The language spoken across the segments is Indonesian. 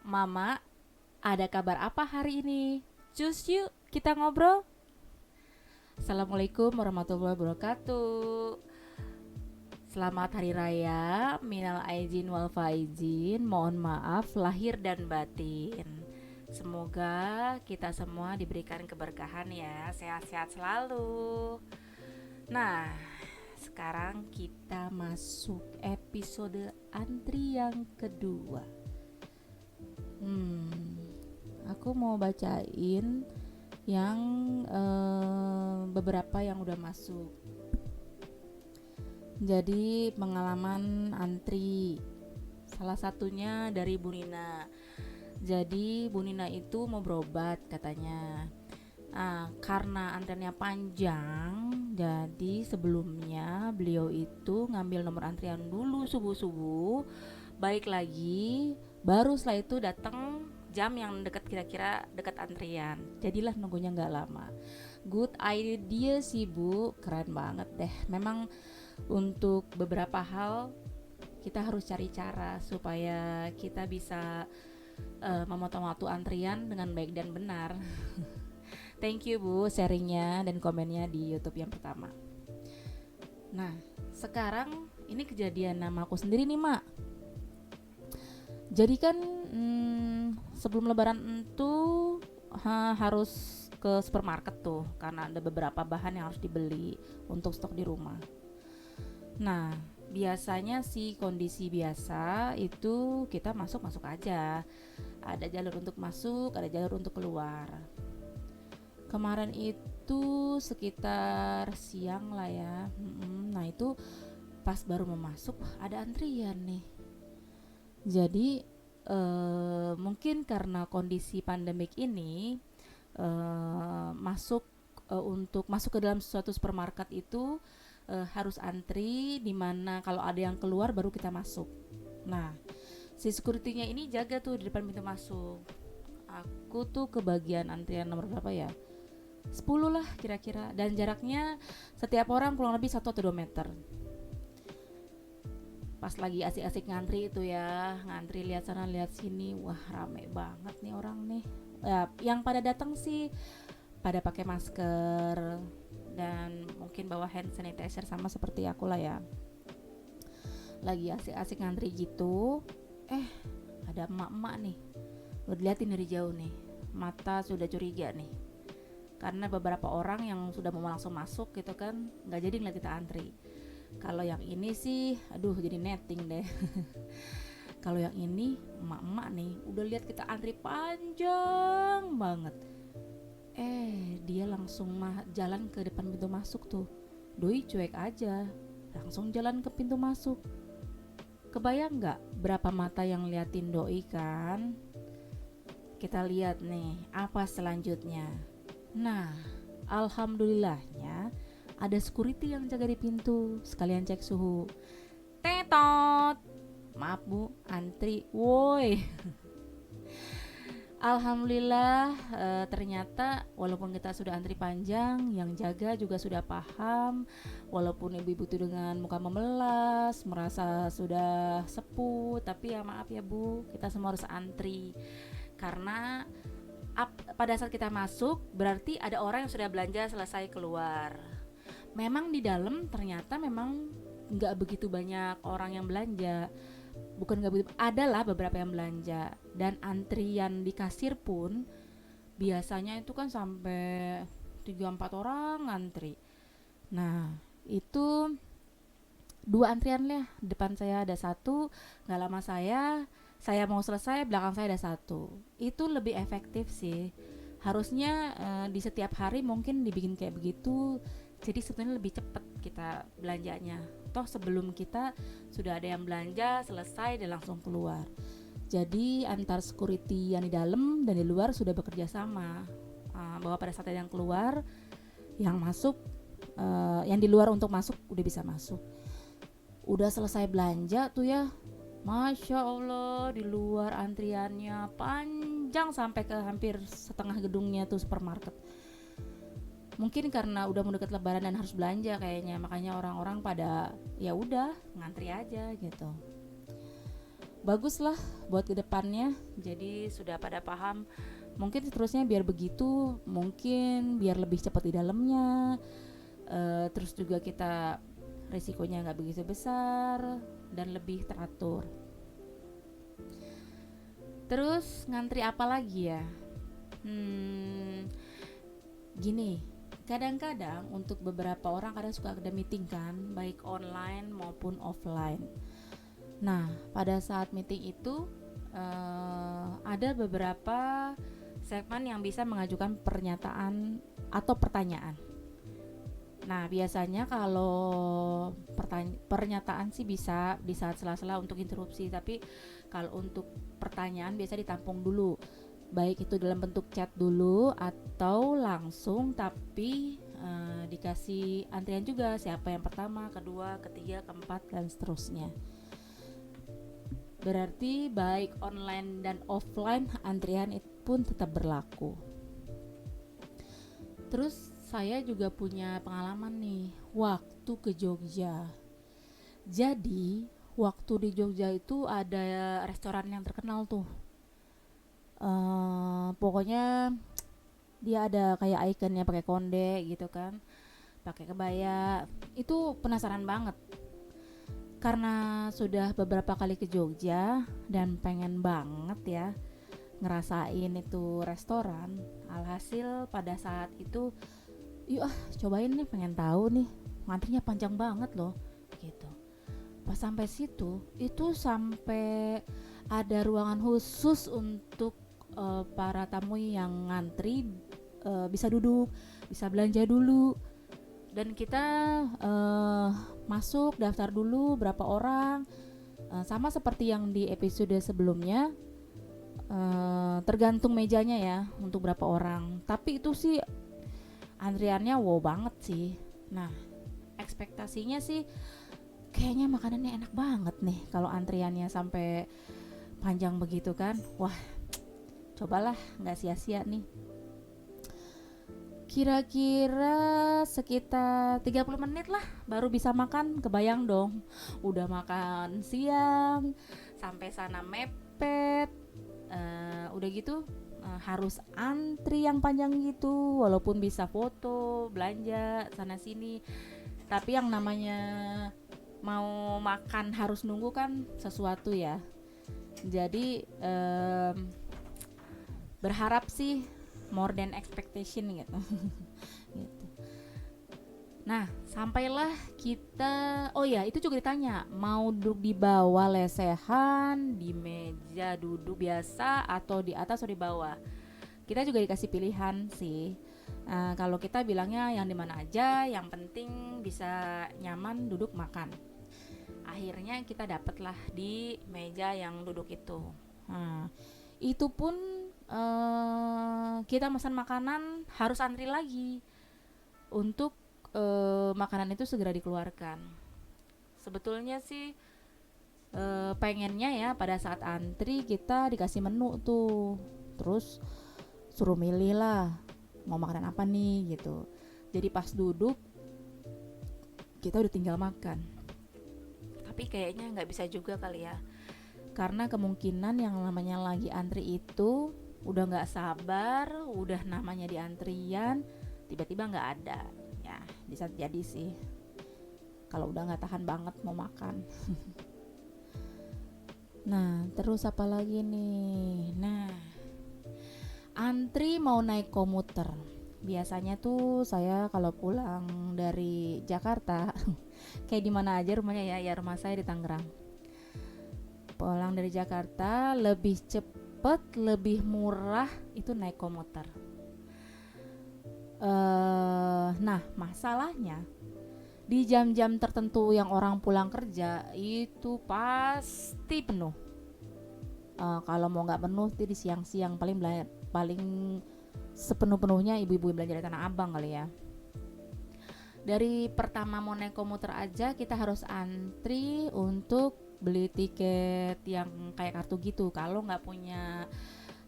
Mama, ada kabar apa hari ini? Cus yuk, kita ngobrol. Assalamualaikum warahmatullahi wabarakatuh. Selamat Hari Raya, minal aizin wal faizin. Mohon maaf lahir dan batin. Semoga kita semua diberikan keberkahan ya, sehat-sehat selalu. Nah, sekarang kita masuk episode antri yang kedua. Aku mau bacain yang beberapa yang udah masuk. Jadi pengalaman antri, salah satunya dari Bu Nina. Jadi Bu Nina itu mau berobat katanya. Karena antriannya panjang, jadi sebelumnya beliau itu ngambil nomor antrian dulu subuh-subuh, balik lagi, baru setelah itu datang jam yang dekat, kira-kira dekat antrian. Jadilah nunggunya nggak lama. Good idea sih Bu, keren banget deh. Memang untuk beberapa hal kita harus cari cara supaya kita bisa memotong waktu antrian dengan baik dan benar. Thank you Bu sharingnya dan komennya di YouTube yang pertama. Nah, sekarang ini kejadian nama aku sendiri nih Mak. Jadi kan sebelum lebaran itu harus ke supermarket tuh, karena ada beberapa bahan yang harus dibeli untuk stok di rumah. Nah, biasanya sih kondisi biasa itu kita masuk aja. Ada jalur untuk masuk, ada jalur untuk keluar. Kemarin itu sekitar siang lah ya. Nah itu pas baru mau masuk ada antrian nih. Jadi mungkin karena kondisi pandemik ini untuk masuk ke dalam suatu supermarket itu harus antri, dimana kalau ada yang keluar baru kita masuk. Nah, si security-nya ini jaga tuh di depan pintu masuk. Aku tuh ke bagian antrian nomor berapa ya? 10 lah kira-kira. Dan jaraknya setiap orang kurang lebih 1 atau 2 meter. Pas lagi asik-asik ngantri itu ya, ngantri lihat sana lihat sini, wah rame banget nih orang nih. Ya, yang pada datang sih pada pakai masker dan mungkin bawa hand sanitizer sama seperti aku lah ya. Lagi asik-asik ngantri gitu, ada emak-emak nih, udah diliatin dari jauh nih, mata sudah curiga nih, karena beberapa orang yang sudah mau langsung masuk gitu kan nggak jadi ngeliat kita antri. Kalau yang ini sih aduh jadi netting deh. Kalau yang ini emak-emak nih udah lihat kita antri panjang banget, dia langsung jalan ke depan pintu masuk tuh. Doi cuek aja, langsung jalan ke pintu masuk. Kebayang nggak berapa mata yang liatin doi kan? Kita lihat nih apa selanjutnya. Nah, alhamdulillahnya ada security yang jaga di pintu, sekalian cek suhu. Tetot, maaf Bu, antri, woi. Alhamdulillah, ternyata walaupun kita sudah antri panjang, yang jaga juga sudah paham. Walaupun ibu-ibu itu dengan muka memelas, merasa sudah sepuh, tapi ya maaf ya Bu, kita semua harus antri. Karena pada saat kita masuk berarti ada orang yang sudah belanja selesai keluar. Memang di dalam ternyata memang nggak begitu banyak orang yang belanja. Bukan nggak begitu, adalah beberapa yang belanja. Dan antrian di kasir pun biasanya itu kan sampai 3-4 orang ngantri. Nah itu 2 antrian lah, depan saya ada 1, nggak lama saya mau selesai, belakang saya ada 1. Itu lebih efektif sih. Harusnya di setiap hari mungkin dibikin kayak begitu, jadi sebetulnya lebih cepat kita belanjanya. Toh sebelum kita sudah ada yang belanja selesai dan langsung keluar. Jadi antar security yang di dalam dan di luar sudah bekerja sama, bahwa pada saat ada yang keluar, yang masuk, yang di luar untuk masuk udah bisa masuk. Udah selesai belanja tuh ya, Masya Allah, di luar antriannya panjang sampai ke hampir setengah gedungnya tuh supermarket. Mungkin karena udah mau deket lebaran dan harus belanja kayaknya, makanya orang-orang pada ya udah ngantri aja gitu. bagus lah buat kedepannya. Jadi sudah pada paham. Mungkin seterusnya biar begitu, mungkin biar lebih cepat di dalamnya. Terus juga kita risikonya nggak begitu besar dan lebih teratur. Terus ngantri apa lagi ya? Gini, kadang-kadang untuk beberapa orang kadang suka ada meeting kan, baik online maupun offline. Nah, pada saat meeting itu ada beberapa segmen yang bisa mengajukan pernyataan atau pertanyaan. Nah, biasanya kalau pernyataan sih bisa di saat sela-sela untuk interupsi, tapi kalau untuk pertanyaan biasa ditampung dulu, baik itu dalam bentuk chat dulu atau langsung, tapi dikasih antrian juga, siapa yang pertama, kedua, ketiga, keempat, dan seterusnya. Berarti baik online dan offline antrian itu pun tetap berlaku. Terus saya juga punya pengalaman nih waktu ke Jogja. Jadi waktu di Jogja itu ada restoran yang terkenal tuh. Pokoknya dia ada kayak ikonnya pakai konde gitu kan, pakai kebaya. Itu penasaran banget karena sudah beberapa kali ke Jogja dan pengen banget ya ngerasain itu restoran. Alhasil pada saat itu, yuk cobain nih, pengen tahu nih, ngantrinya panjang banget loh gitu. Pas sampai situ itu sampai ada ruangan khusus untuk para tamu yang ngantri, bisa duduk, bisa belanja dulu, dan kita masuk daftar dulu berapa orang, sama seperti yang di episode sebelumnya, tergantung mejanya ya untuk berapa orang, tapi itu sih antriannya wow banget sih. Nah, ekspektasinya sih kayaknya makanannya enak banget nih kalau antriannya sampai panjang begitu kan. Wah, cobalah, nggak sia-sia nih. Kira-kira sekitar 30 menit lah baru bisa makan. Kebayang dong, udah makan siang, sampai sana mepet, udah gitu harus antri yang panjang gitu, walaupun bisa foto, belanja sana sini, tapi yang namanya mau makan harus nunggu kan sesuatu ya. Jadi berharap sih more than expectation gitu. Gitu. Nah, sampailah kita. Oh ya, itu juga ditanya mau duduk di bawah lesehan, di meja duduk biasa, atau di atas atau di bawah. Kita juga dikasih pilihan sih. Kalau kita bilangnya yang di mana aja, yang penting bisa nyaman duduk makan. Akhirnya kita dapatlah di meja yang duduk itu. Itu pun kita pesan makanan harus antri lagi untuk makanan itu segera dikeluarkan. Sebetulnya sih pengennya ya pada saat antri kita dikasih menu tuh, terus suruh milih lah mau makanan apa nih gitu. Jadi pas duduk kita udah tinggal makan. Tapi kayaknya nggak bisa juga kali ya, karena kemungkinan yang namanya lagi antri itu udah nggak sabar, udah namanya di antrian, tiba-tiba nggak ada. Ya bisa jadi sih kalau udah nggak tahan banget mau makan. Nah, terus apa lagi nih? Nah, antri mau naik komuter. Biasanya tuh saya kalau pulang dari Jakarta kayak di mana aja rumahnya ya rumah saya di Tangerang. Pulang dari Jakarta lebih cepet, lebih murah itu naik komuter. Nah, masalahnya di jam-jam tertentu yang orang pulang kerja itu pasti penuh. Kalau mau nggak penuh di siang-siang, paling sepenuh-penuhnya ibu-ibu belanja di Tanah Abang kali ya. Dari pertama mau naik komuter aja kita harus antri untuk beli tiket yang kayak kartu gitu. Kalau nggak punya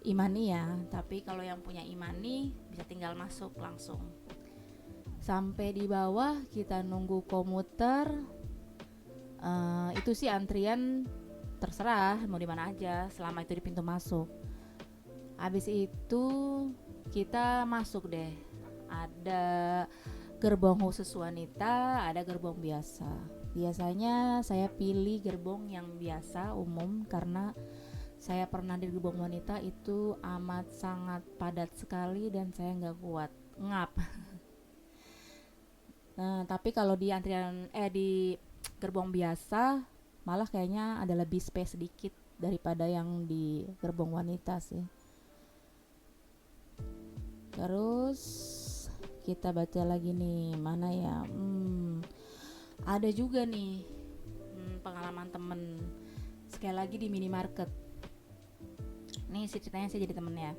e-money ya, tapi kalau yang punya e-money bisa tinggal masuk langsung. Sampai di bawah kita nunggu komuter, itu sih antrian terserah mau di mana aja selama itu di pintu masuk. Habis itu kita masuk deh. Ada gerbong khusus wanita, ada gerbong biasa. Biasanya saya pilih gerbong yang biasa umum karena saya pernah di gerbong wanita itu amat sangat padat sekali dan saya nggak kuat ngap. Nah, tapi kalau di antrian di gerbong biasa malah kayaknya ada lebih space sedikit daripada yang di gerbong wanita sih. Terus kita baca lagi nih, mana ya? Ada juga nih pengalaman temen, sekali lagi di minimarket. Nih ceritanya saya jadi temennya.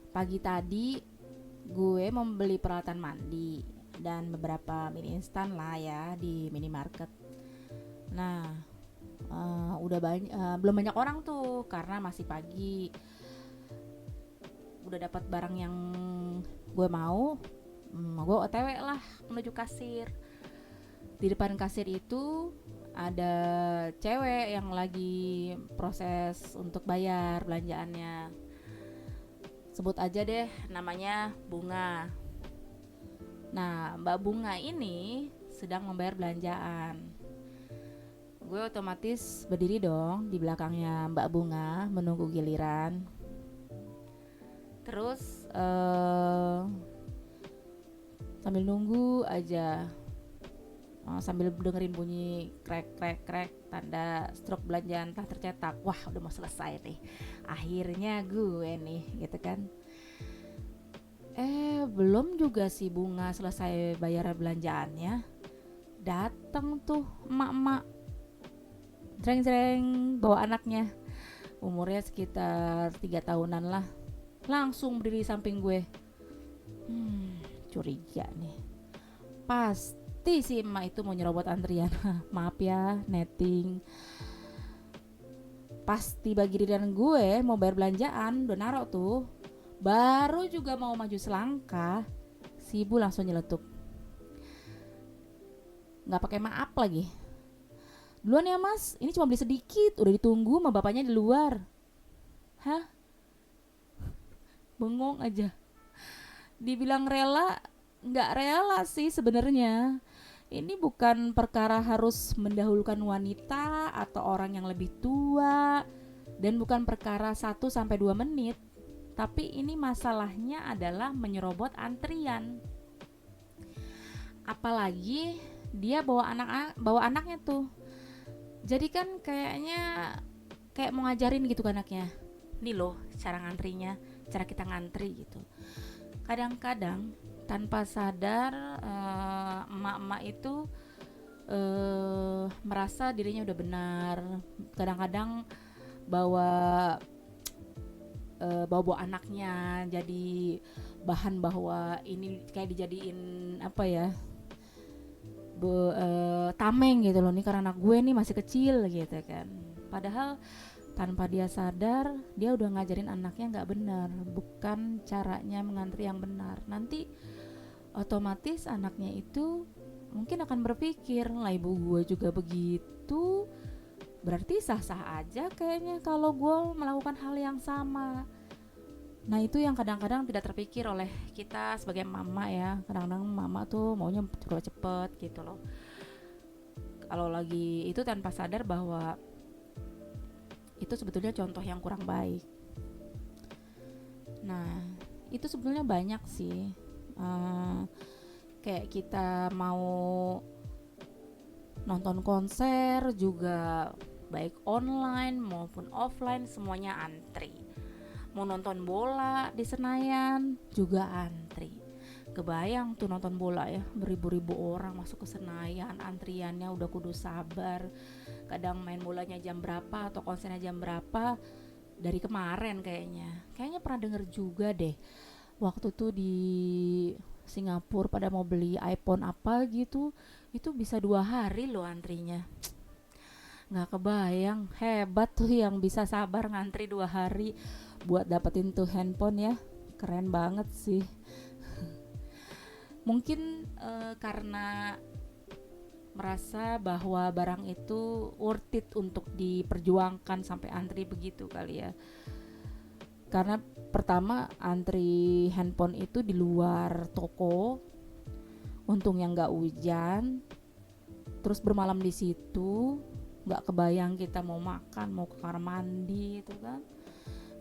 Pagi tadi gue mau beli peralatan mandi dan beberapa mie instan lah ya di minimarket. Nah, belum banyak orang tuh karena masih pagi. Udah dapat barang yang gue mau, gue OTW lah menuju kasir. Di depan kasir itu ada cewek yang lagi proses untuk bayar belanjaannya. Sebut aja deh namanya Bunga. Nah, Mbak Bunga ini sedang membayar belanjaan. Gue otomatis berdiri dong di belakangnya Mbak Bunga menunggu giliran. Terus sambil nunggu aja, sambil dengerin bunyi krek krek krek tanda struk belanjaan telah tercetak. Wah, udah mau selesai nih, akhirnya gue nih gitu kan. Belum juga si Bunga selesai bayar belanjaannya, datang tuh emak-emak jreng-jreng bawa anaknya, umurnya sekitar 3 tahunan lah, langsung berdiri samping gue. Curiga nih, pasti si emak itu mau nyerobot antrian. Maaf ya, netting. Pasti bagi giliran gue mau bayar belanjaan, udah naruh tuh, baru juga mau maju selangkah, si ibu langsung nyeletuk, nggak pakai maaf lagi. Duluan ya mas, ini cuma beli sedikit, udah ditunggu sama bapaknya di luar. Hah? Bengong aja. Dibilang rela, nggak rela sih sebenarnya. Ini bukan perkara harus mendahulukan wanita atau orang yang lebih tua, dan bukan perkara 1-2 menit. Tapi ini masalahnya adalah menyerobot antrian. Apalagi dia bawa anaknya tuh. Jadi kan kayaknya kayak mau ngajarin gitu ke anaknya. Nih loh cara ngantrinya, cara kita ngantri gitu. Kadang-kadang tanpa sadar emak-emak itu merasa dirinya udah benar. Kadang-kadang bawa anaknya jadi bahan bahwa ini kayak dijadiin apa ya, tameng gitu loh, nih karena anak gue nih masih kecil gitu kan. Padahal tanpa dia sadar dia udah ngajarin anaknya nggak benar, bukan caranya mengantri yang benar. Nanti otomatis anaknya itu mungkin akan berpikir, lah ibu gue juga begitu, berarti sah-sah aja kayaknya kalau gue melakukan hal yang sama. Nah itu yang kadang-kadang tidak terpikir oleh kita sebagai mama ya. Kadang-kadang mama tuh maunya cepet-cepet gitu loh. Kalau lagi itu tanpa sadar bahwa itu sebetulnya contoh yang kurang baik. Nah itu sebetulnya banyak sih. Kayak kita mau nonton konser juga, baik online maupun offline semuanya antri. Mau nonton bola di Senayan juga antri. Kebayang tuh nonton bola ya, beribu-ribu orang masuk ke Senayan, antriannya udah kudu sabar. Kadang main bolanya jam berapa atau konsernya jam berapa, dari kemarin kayaknya pernah denger juga deh. Waktu tuh di Singapura pada mau beli iPhone apa gitu, itu bisa 2 hari loh antrinya. Nggak kebayang, hebat tuh yang bisa sabar ngantri 2 hari buat dapetin tuh handphone ya, keren banget sih. Mungkin karena merasa bahwa barang itu worth it untuk diperjuangkan sampai antri begitu kali ya. Karena pertama antri handphone itu di luar toko, untungnya nggak hujan, terus bermalam di situ, nggak kebayang kita mau makan, mau ke kamar mandi itu kan.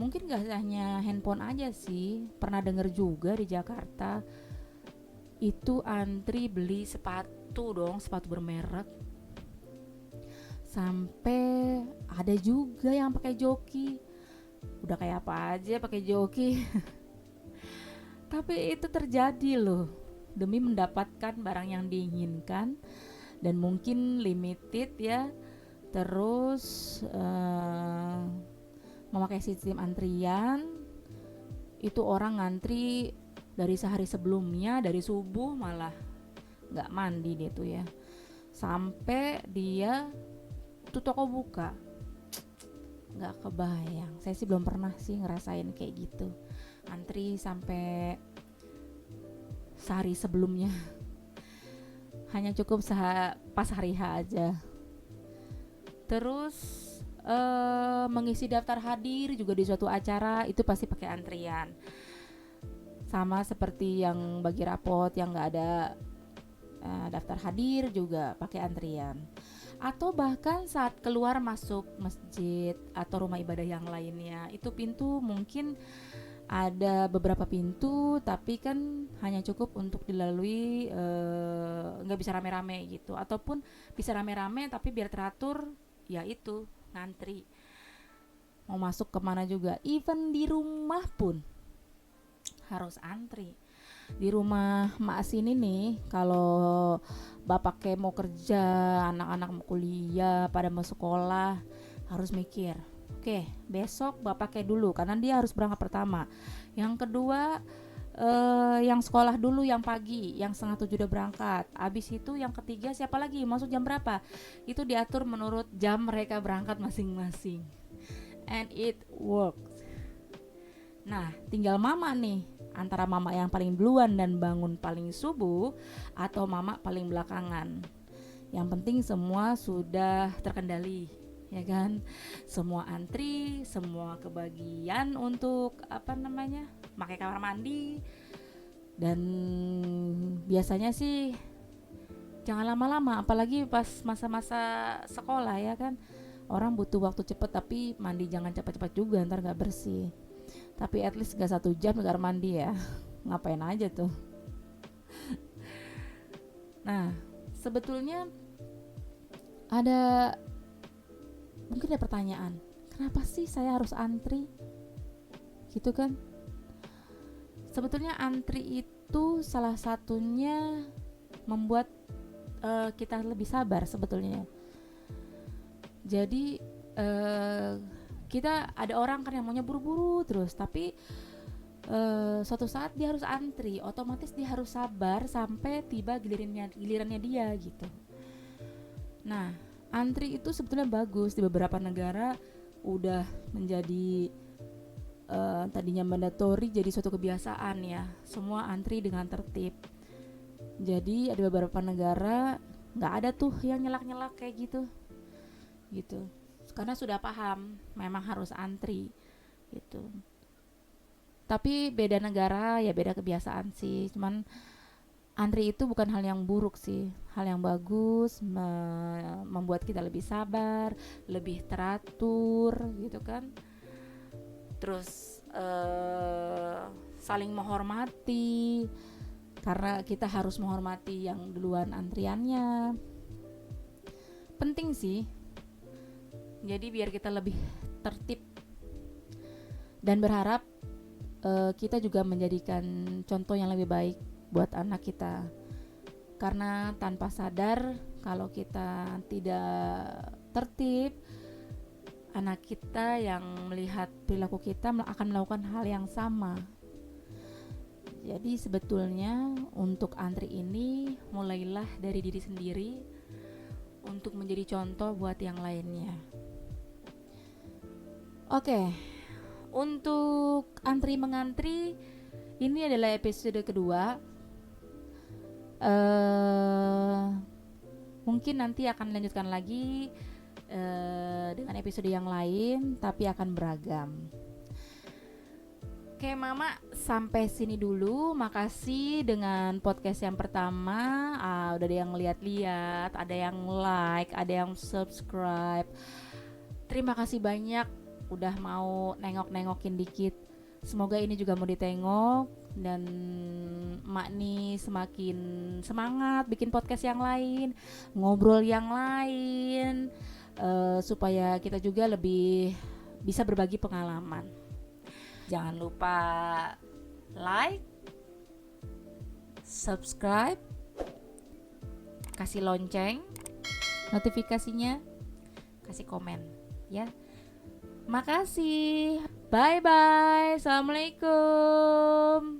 Mungkin gak hanya handphone aja sih, pernah denger juga di Jakarta itu antri beli sepatu dong, sepatu bermerek. Sampai ada juga yang pakai joki. Udah kayak apa aja pakai joki. Tapi itu terjadi loh, demi mendapatkan barang yang diinginkan dan mungkin limited ya. Terus memakai sistem antrian, itu orang ngantri dari sehari sebelumnya, dari subuh malah nggak mandi dia tuh ya, sampai dia tuh toko buka. Nggak kebayang, saya sih belum pernah sih ngerasain kayak gitu, antri sampai sehari sebelumnya. Hanya cukup pas hari H aja. Terus mengisi daftar hadir juga di suatu acara itu pasti pakai antrian. Sama seperti yang bagi rapot yang nggak ada daftar hadir juga pakai antrian. Atau bahkan saat keluar masuk masjid atau rumah ibadah yang lainnya, itu pintu mungkin ada beberapa pintu tapi kan hanya cukup untuk dilalui, nggak bisa rame-rame gitu, ataupun bisa rame-rame tapi biar teratur ya itu ngantri. Mau masuk kemana juga, even di rumah pun harus antri. Di rumah mak sini nih, kalau bapak mau kerja, anak-anak mau kuliah, pada mau sekolah, harus mikir, oke, besok bapak dulu karena dia harus berangkat pertama. Yang kedua yang sekolah dulu yang pagi, yang 6:30 udah berangkat. Abis itu yang ketiga siapa lagi, masuk jam berapa, itu diatur menurut jam mereka berangkat masing-masing. And it works. Nah, tinggal mama nih, antara mama yang paling duluan dan bangun paling subuh atau mama paling belakangan. Yang penting semua sudah terkendali, ya kan? Semua antri, semua kebagian untuk pakai kamar mandi. Dan biasanya sih jangan lama-lama, apalagi pas masa-masa sekolah ya kan. Orang butuh waktu cepet, tapi mandi jangan cepat-cepat juga, ntar gak bersih. Tapi at least gak 1 jam kamar mandi ya. Ngapain aja tuh. Nah, sebetulnya mungkin ada pertanyaan, kenapa sih saya harus antri? Gitu kan? Sebetulnya antri itu salah satunya membuat kita lebih sabar sebetulnya. Jadi kita ada orang kan yang maunya buru-buru terus, tapi suatu saat dia harus antri, otomatis dia harus sabar sampai tiba gilirannya dia gitu. Nah, antri itu sebetulnya bagus. Di beberapa negara udah menjadi tadinya mandatory jadi suatu kebiasaan ya, semua antri dengan tertib. Jadi ada beberapa negara nggak ada tuh yang nyelak-nyelak kayak gitu karena sudah paham memang harus antri gitu. Tapi beda negara ya beda kebiasaan sih, cuman antri itu bukan hal yang buruk sih, hal yang bagus, membuat kita lebih sabar, lebih teratur gitu kan. Terus saling menghormati, karena kita harus menghormati yang duluan antriannya. Penting sih. Jadi biar kita lebih tertib, dan berharap kita juga menjadikan contoh yang lebih baik buat anak kita. Karena tanpa sadar kalau kita tidak tertib, anak kita yang melihat perilaku kita akan melakukan hal yang sama. Jadi sebetulnya untuk antri ini mulailah dari diri sendiri untuk menjadi contoh buat yang lainnya. Oke, untuk antri mengantri ini adalah episode kedua. Mungkin nanti akan lanjutkan lagi dengan episode yang lain, tapi akan beragam. Oke Mama, sampai sini dulu. Makasih dengan podcast yang pertama. Udah ada yang lihat-lihat, ada yang like, ada yang subscribe. Terima kasih banyak udah mau nengok-nengokin dikit. Semoga ini juga mau ditengok dan Mak nih semakin semangat bikin podcast yang lain, ngobrol yang lain, supaya kita juga lebih bisa berbagi pengalaman. Jangan lupa like, subscribe, kasih lonceng notifikasinya, kasih komen ya. Makasih. Bye bye. Assalamualaikum.